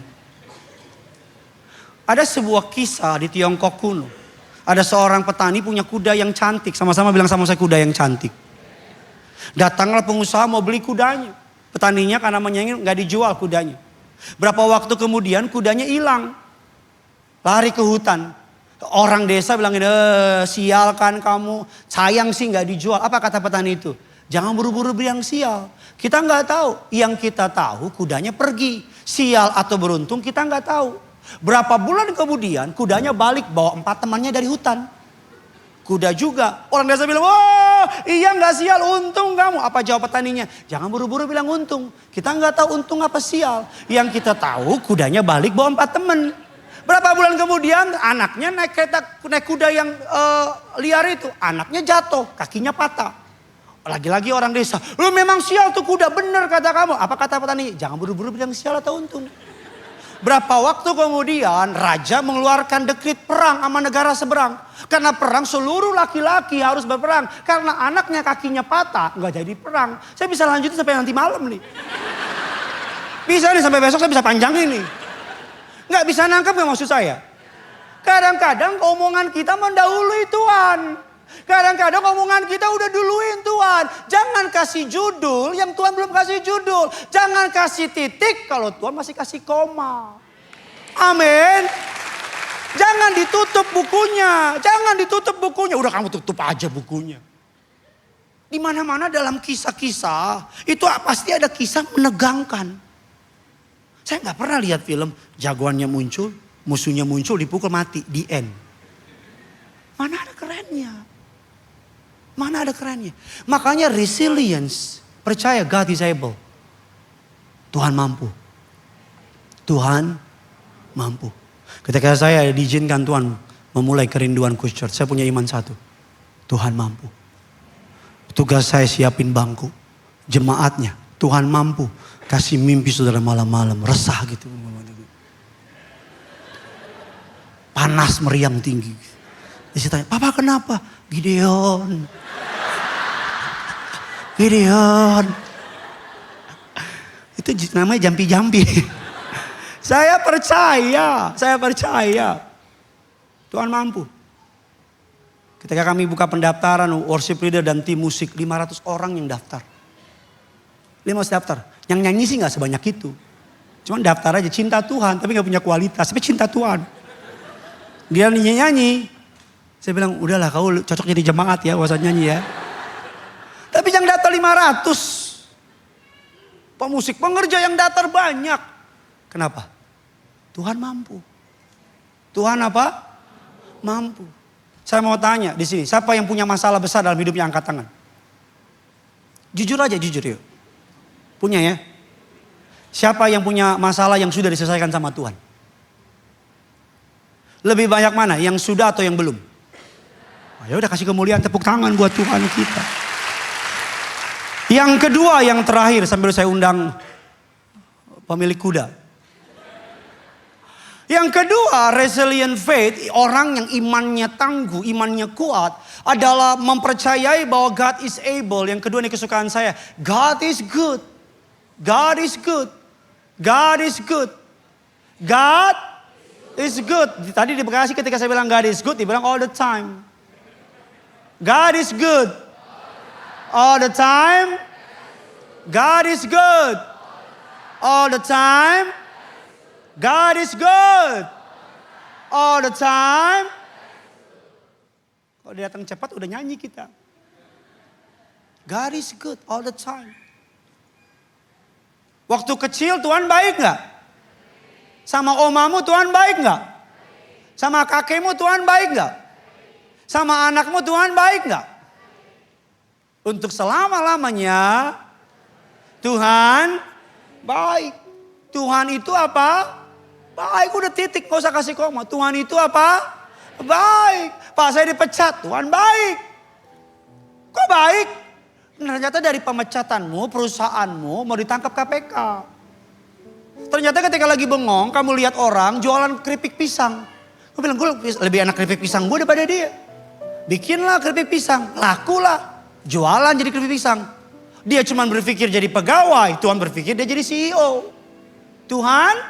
Ada sebuah kisah di Tiongkok kuno. Ada seorang petani punya kuda yang cantik. Sama-sama bilang sama saya, kuda yang cantik. Datanglah pengusaha mau beli kudanya. Petaninya karena menyengir gak dijual kudanya. Berapa waktu kemudian kudanya hilang. Lari ke hutan. Orang desa bilang, sial kan kamu. Sayang sih gak dijual. Apa kata petani itu? Jangan buru-buru beli yang sial. Kita nggak tahu. Yang kita tahu kudanya pergi. Sial atau beruntung kita nggak tahu. Berapa bulan kemudian kudanya balik bawa 4 temannya dari hutan. Kuda juga. Orang desa bilang, oh iya nggak sial, untung kamu. Apa jawab petaninya? Jangan buru-buru bilang untung. Kita nggak tahu untung apa sial. Yang kita tahu kudanya balik bawa 4 teman. Berapa bulan kemudian anaknya naik kuda yang liar itu. Anaknya jatuh, kakinya patah. Lagi-lagi orang desa, lu memang sial tuh kuda, bener kata kamu. Apa kata petani? Jangan buru-buru bilang sial atau untung. Berapa waktu kemudian raja mengeluarkan dekrit perang sama negara seberang. Karena perang seluruh laki-laki harus berperang. Karena anaknya kakinya patah, nggak jadi perang. Saya bisa lanjutin sampai nanti malam nih. Bisa nih sampai besok saya bisa panjangin nih. Nggak bisa nangkep nggak maksud saya? Kadang-kadang omongan kita mendahului Tuhan. Kadang-kadang omongan kita udah duluin Tuhan. Jangan kasih judul yang Tuhan belum kasih judul. Jangan kasih titik kalau Tuhan masih kasih koma. Amin. Jangan ditutup bukunya. Jangan ditutup bukunya. Udah kamu tutup aja bukunya. Di mana-mana dalam kisah-kisah itu pasti ada kisah menegangkan. Saya nggak pernah lihat film jagoannya muncul, musuhnya muncul, dipukul mati, the end. Mana ada kerennya? Mana ada kerennya? Makanya resilience, percaya God is able. Tuhan mampu. Tuhan mampu. Ketika saya diizinkan Tuhan memulai kerinduan Coast Church, saya punya iman satu. Tuhan mampu. Tugas saya siapin bangku. Jemaatnya, Tuhan mampu. Kasih mimpi saudara malam-malam, resah gitu. Panas meriang tinggi. Dia tanya, Papa kenapa? Gideon. Gideon. Itu namanya jampi-jampi. Saya percaya. Tuhan mampu. Ketika kami buka pendaftaran worship leader dan tim musik, 500 orang yang daftar. 500 daftar. Yang nyanyi sih gak sebanyak itu. Cuman daftar aja, cinta Tuhan tapi gak punya kualitas. Tapi cinta Tuhan. Dia nyanyi. Saya bilang, udahlah kau cocok jadi jemaat ya, gak usah nyanyi ya. Tapi yang daftar 500. Pemusik, pengerja yang daftar banyak. Kenapa? Tuhan mampu. Tuhan apa? Mampu. Saya mau tanya di sini, siapa yang punya masalah besar dalam hidupnya, angkat tangan. Jujur aja, jujur yuk. Punya ya? Siapa yang punya masalah yang sudah diselesaikan sama Tuhan? Lebih banyak mana? Yang sudah atau yang belum? Oh, ya udah kasih kemuliaan, tepuk tangan buat Tuhan kita. Yang kedua, yang terakhir, sambil saya undang pemilik kuda. Yang kedua, resilient faith, orang yang imannya tangguh, imannya kuat, adalah mempercayai bahwa God is able. Yang kedua ini kesukaan saya, God is good. God is good. God is good. God is good. Tadi di Bekasi ketika saya bilang God is good, dibilang all the time. God is good. All the time. God is good. All the time. God is good. All the time. Kalau dia datang cepat udah nyanyi kita. God is good all the time. Waktu kecil Tuhan baik gak? Sama omamu Tuhan baik gak? Sama kakekmu Tuhan baik gak? Sama anakmu Tuhan baik gak? Untuk selama-lamanya Tuhan baik. Tuhan itu apa? Baik, udah titik, gak usah kasih koma. Tuhan itu apa? Baik. Pak, saya dipecat, Tuhan baik. Kok baik? Ternyata dari pemecatanmu, perusahaanmu mau ditangkap KPK. Ternyata ketika lagi bengong, kamu lihat orang jualan keripik pisang. Gue bilang, gue lebih enak keripik pisang gue daripada dia. Bikinlah keripik pisang, lakulah. Jualan jadi keripik pisang. Dia cuma berpikir jadi pegawai, Tuhan berpikir dia jadi CEO. Tuhan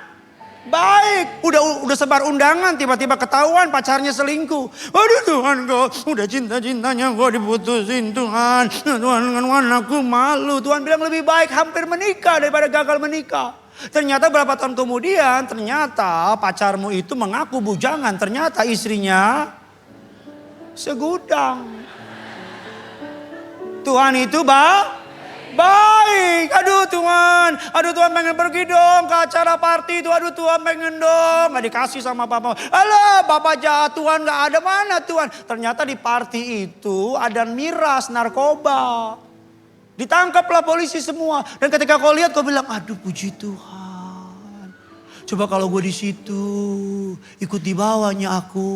baik, udah sebar undangan, tiba-tiba ketahuan pacarnya selingkuh. Aduh Tuhan, kok udah cinta-cintanya kok diputusin Tuhan. Tuhan aku malu. Tuhan bilang lebih baik hampir menikah daripada gagal menikah. Ternyata berapa tahun kemudian, ternyata pacarmu itu mengaku bujangan. Ternyata istrinya segudang. Tuhan itu baik. Aduh Tuhan pengen pergi dong ke acara party itu. Aduh Tuhan pengen dong. Gak dikasih sama papa. Alah papa jahat, Tuhan gak ada, mana Tuhan. Ternyata di party itu ada miras narkoba. Ditangkaplah polisi semua. Dan ketika kau lihat kau bilang, aduh puji Tuhan. Coba kalau gue di situ ikut di bawahnya aku.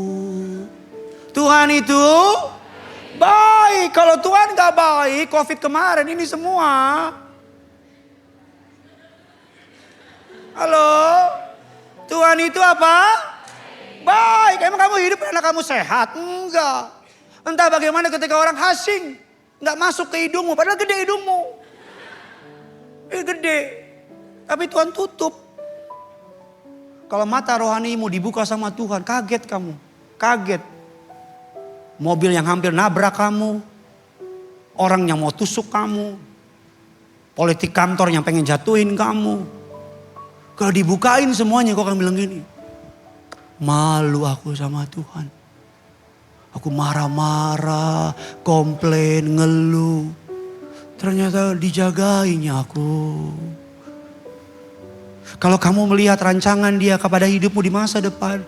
Tuhan itu baik. Kalau Tuhan gak baik, COVID kemarin ini semua. Halo? Tuhan itu apa? Baik. Emang kamu hidup karena kamu sehat? Enggak. Entah bagaimana ketika orang asing gak masuk ke hidungmu, padahal gede hidungmu. Gede. Tapi Tuhan tutup. Kalau mata rohanimu dibuka sama Tuhan, kaget kamu. Kaget. Mobil yang hampir nabrak kamu. Orang yang mau tusuk kamu. Politik kantor yang pengen jatuhin kamu. Kalau dibukain semuanya kau akan bilang gini. Malu aku sama Tuhan. Aku marah-marah, komplain, ngeluh. Ternyata dijagainya aku. Kalau kamu melihat rancangan Dia kepada hidupmu di masa depan,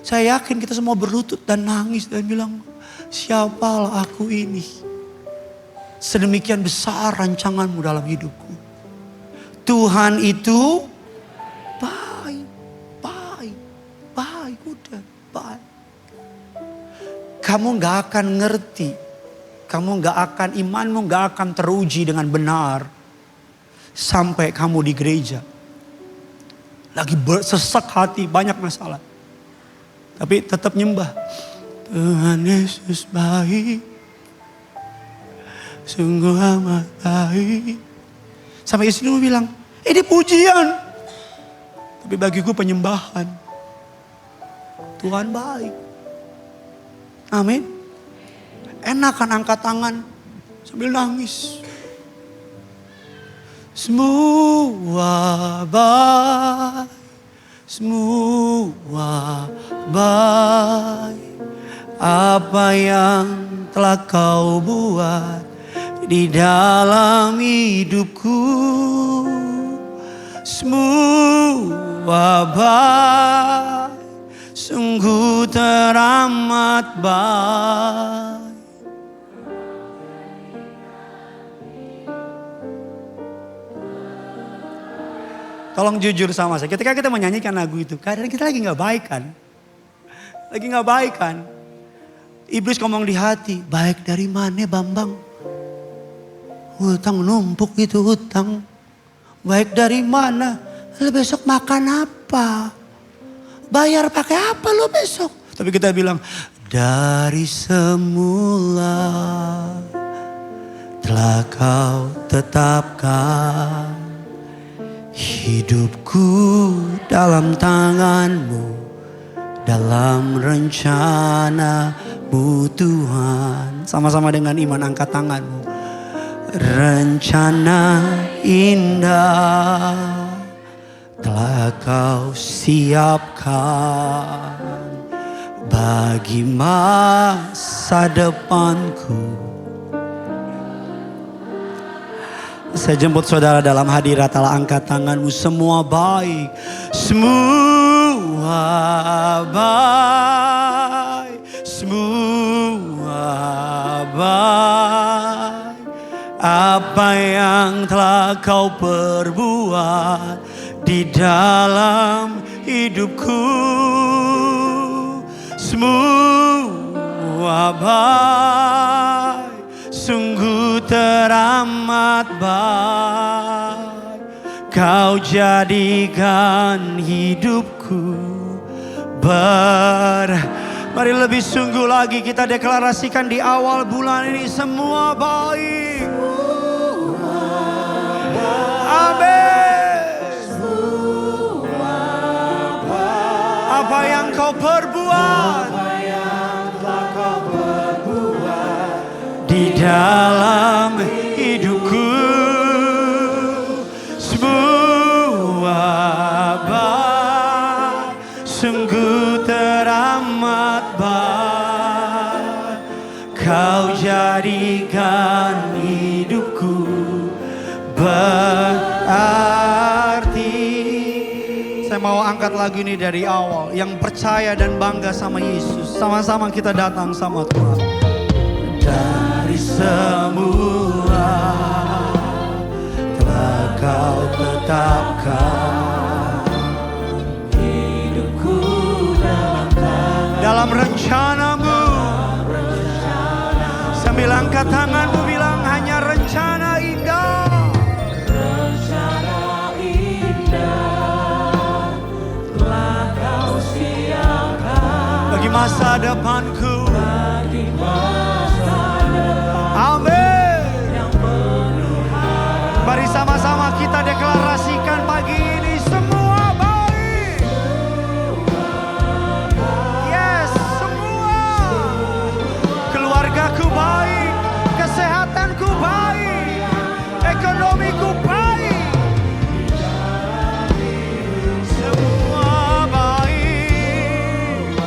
saya yakin kita semua berlutut dan nangis dan bilang, siapalah aku ini? Sedemikian besar rancanganmu dalam hidupku. Tuhan itu baik, udah baik. Kamu gak akan ngerti, imanmu gak akan teruji dengan benar sampai kamu di gereja. Lagi sesak hati, banyak masalah. Tapi tetap nyembah. Tuhan Yesus baik, sungguh amat baik. Sampai istrimu bilang, ini pujian. Tapi bagiku penyembahan. Tuhan baik. Amin. Enak kan angkat tangan sambil nangis. Semua baik, semua baik. Apa yang telah kau buat di dalam hidupku, semua baik, sungguh teramat baik. Tolong jujur sama saya, ketika kita menyanyikan lagu itu, kadang kita lagi gak baik kan? Lagi gak baik kan? Iblis ngomong di hati, baik dari mana Bambang? Hutang numpuk itu hutang. Baik dari mana? Lu besok makan apa? Bayar pakai apa lu besok? Tapi kita bilang, dari semula telah kau tetapkan hidupku dalam tanganmu, dalam rencanamu Tuhan. Sama-sama dengan iman angkat tanganmu. Rencana indah telah kau siapkan bagi masa depanku. Saya jemput saudara dalam hadirat Allah, angkat tanganmu. Semua baik, semua baik, semua baik. Apa yang telah kau perbuat di dalam hidupku, semua baik, sungguh teramat baik. Kau jadikan hidupku Mari lebih sungguh lagi kita deklarasikan di awal bulan ini, semua baik. Amin. Apa yang kau perbuat di dalam hidupku, semua baik, sungguh teramat baik. Kau jadikan hidupku berarti. Saya mau angkat lagu ini dari awal. Yang percaya dan bangga sama Yesus, sama-sama kita datang sama Tuhan. Dari semula telah kau tetapkan hidupku dalam rencanamu. Sambil angkat tanganmu bilang, hanya rencana indah. Rencana indah telah kau siapkan bagi masa depanku. Amin. Mari sama-sama kita deklarasikan pagi ini, semua baik. Yes, semua. Keluargaku baik, kesehatanku baik, ekonomiku baik. Semua baik.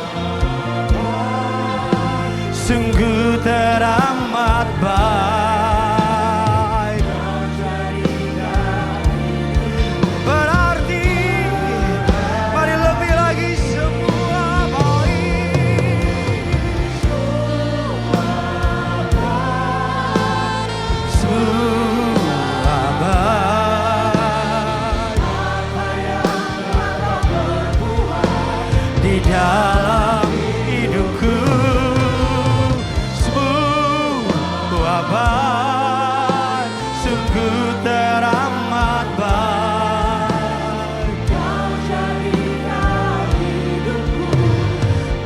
baik, sungguh teramat baik. Kau jadikan hidupku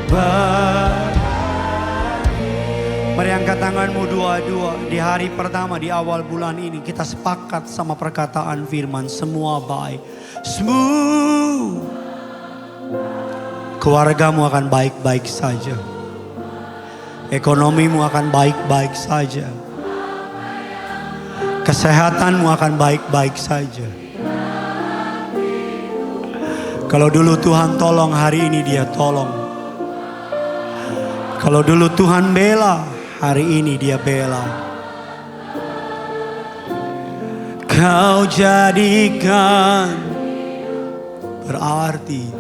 berarti. Mari angkat tanganmu dua-dua. Di hari pertama di awal bulan ini kita sepakat sama perkataan firman, semua baik. Semua keluargamu akan baik-baik saja. Ekonomimu akan baik-baik saja. Kesehatanmu akan baik-baik saja. Kalau dulu Tuhan tolong, hari ini Dia tolong. Kalau dulu Tuhan bela, hari ini Dia bela. Kau jadikan berarti.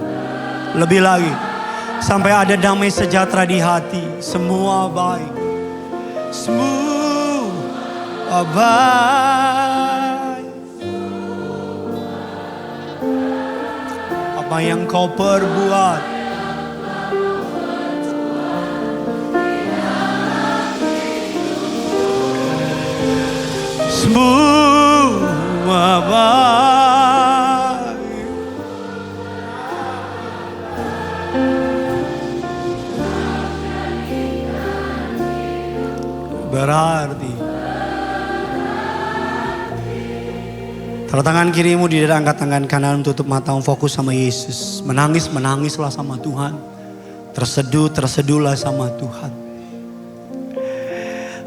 Lebih lagi, sampai ada damai sejahtera di hati. Semua baik. Semua baik. Apa yang kau perbuat, semua baik. Berarti. Taruh tangan kirimu di dada, angkat tangan kanan, tutup matamu, fokus sama Yesus. Menangislah sama Tuhan. Terseduhlah sama Tuhan.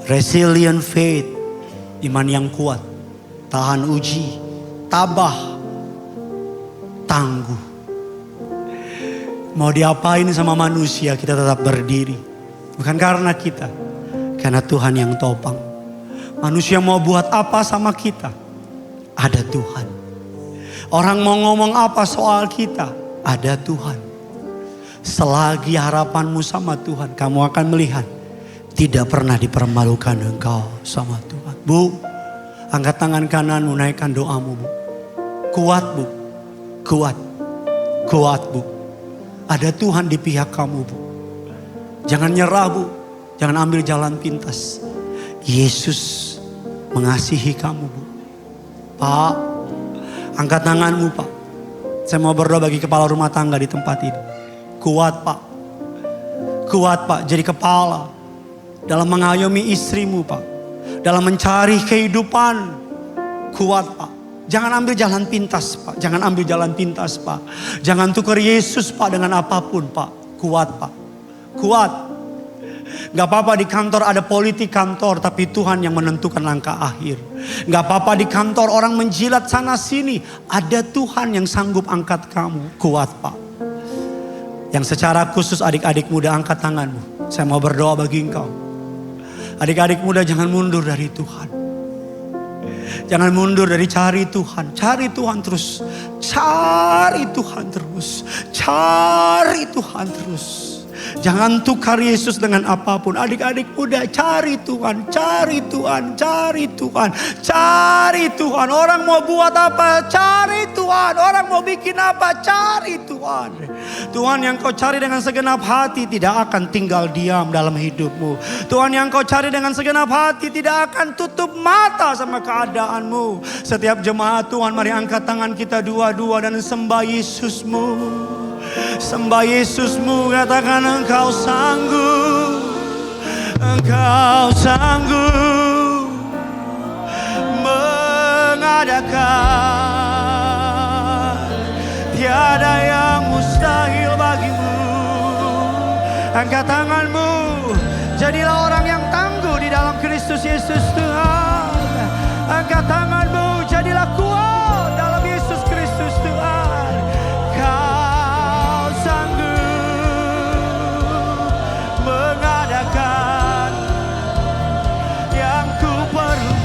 Resilient faith, iman yang kuat, tahan uji, tabah, tangguh. Mau diapain sama manusia, kita tetap berdiri. Bukan karena kita, karena Tuhan yang topang. Manusia mau buat apa sama kita, ada Tuhan. Orang mau ngomong apa soal kita, ada Tuhan. Selagi harapanmu sama Tuhan, kamu akan melihat tidak pernah dipermalukan engkau sama Tuhan. Bu, angkat tangan kananmu, naikkan doamu, Bu. Kuat, Bu. Kuat. Kuat, Bu. Ada Tuhan di pihak kamu, Bu. Jangan nyerah, Bu. Jangan ambil jalan pintas. Yesus mengasihi kamu, Bu. Pak, angkat tanganmu, Pak. Saya mau berdoa bagi kepala rumah tangga di tempat ini. Kuat, Pak. Kuat, Pak. Jadi kepala dalam mengayomi istrimu, Pak. Dalam mencari kehidupan. Kuat, Pak. Jangan ambil jalan pintas, Pak. Jangan ambil jalan pintas, Pak. Jangan tukar Yesus, Pak, dengan apapun, Pak. Kuat, Pak. Kuat. Gak apa-apa di kantor ada politik kantor, tapi Tuhan yang menentukan langkah akhir. Gak apa-apa di kantor orang menjilat sana sini, ada Tuhan yang sanggup angkat kamu. Kuat, Pak. Yang secara khusus adik-adik muda, angkat tanganmu. Saya mau berdoa bagi engkau. Adik-adik muda, jangan mundur dari Tuhan. Jangan mundur dari cari Tuhan. Cari Tuhan terus. Cari Tuhan terus. Cari Tuhan terus. Jangan tukar Yesus dengan apapun. Adik-adik muda, cari Tuhan, cari Tuhan, cari Tuhan, cari Tuhan. Orang mau buat apa? Cari Tuhan. Orang mau bikin apa? Cari Tuhan. Tuhan yang kau cari dengan segenap hati tidak akan tinggal diam dalam hidupmu. Tuhan yang kau cari dengan segenap hati tidak akan tutup mata sama keadaanmu. Setiap jemaat Tuhan, mari angkat tangan kita dua-dua dan sembah Yesusmu. Sembah Yesusmu, katakan engkau sanggup. Engkau sanggup mengadakan. Tiada yang mustahil bagimu. Angkat tanganmu. Jadilah orang yang tangguh di dalam Kristus Yesus Tuhan. Angkat tanganmu. Jadilah kuat dalam Yesus Kristus Tuhan. Kau sanggup mengadakan yang ku perlukan.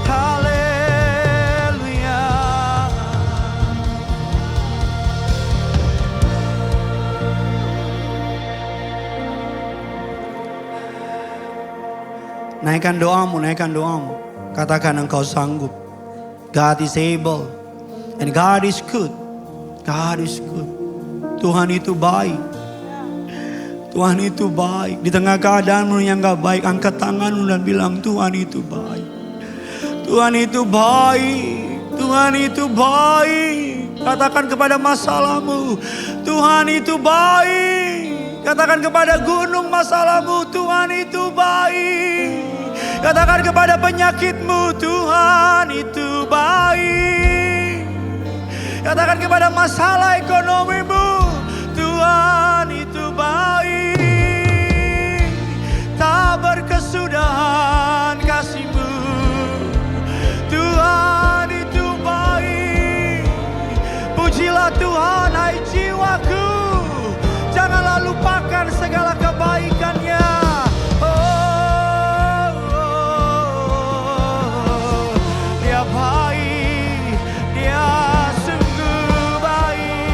Haleluya. Naikkan doamu, naikkan doamu. Katakan engkau sanggup. God is able and God is good. God is good. Tuhan itu baik. Tuhan itu baik. Di tengah keadaanmu yang gak baik, angkat tanganmu dan bilang, Tuhan itu baik. Tuhan itu baik. Tuhan itu baik. Katakan kepada masalahmu, Tuhan itu baik. Katakan kepada gunung masalahmu, Tuhan itu baik. Katakan kepada penyakitmu, Tuhan itu baik. Katakan kepada masalah ekonomimu, Tuhan itu baik. Tak berkesudahan kasih-Mu, Tuhan itu baik. Pujilah Tuhan, hai jiwaku, janganlah lupakan segala kebaikan-Nya. Dia baik, Dia sungguh baik.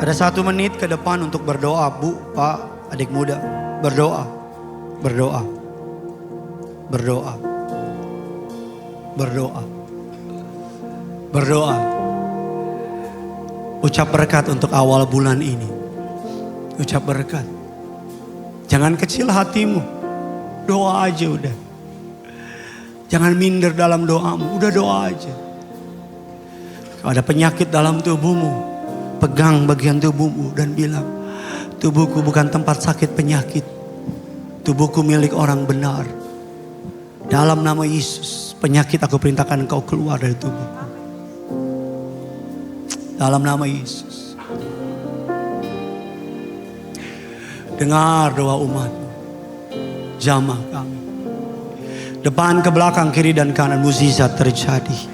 Ada 1 menit ke depan untuk berdoa, Bu, Pak, adik muda. Berdoa, berdoa, berdoa, berdoa, berdoa. Ucap berkat untuk awal bulan ini. Ucap berkat. Jangan kecil hatimu. Doa aja udah. Jangan minder dalam doamu. Udah doa aja. Kalau ada penyakit dalam tubuhmu, pegang bagian tubuhmu dan bilang, tubuhku bukan tempat sakit penyakit. Tubuhku milik orang benar. Dalam nama Yesus, penyakit aku perintahkan engkau keluar dari tubuhku. Dalam nama Yesus. Dengar doa umatmu. Jamah kami. Depan ke belakang, kiri dan kanan, mukjizat terjadi.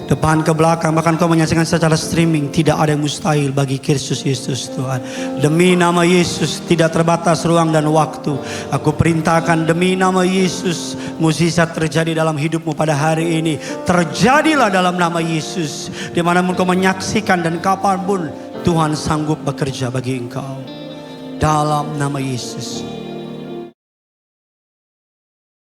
Depan ke belakang, bahkan kau menyaksikan secara streaming, tidak ada yang mustahil bagi Kristus Yesus Tuhan. Demi nama Yesus, tidak terbatas ruang dan waktu. Aku perintahkan demi nama Yesus, mukjizat terjadi dalam hidupmu pada hari ini. Terjadilah dalam nama Yesus. Dimanapun kau menyaksikan dan kapanpun, Tuhan sanggup bekerja bagi engkau. Dalam nama Yesus.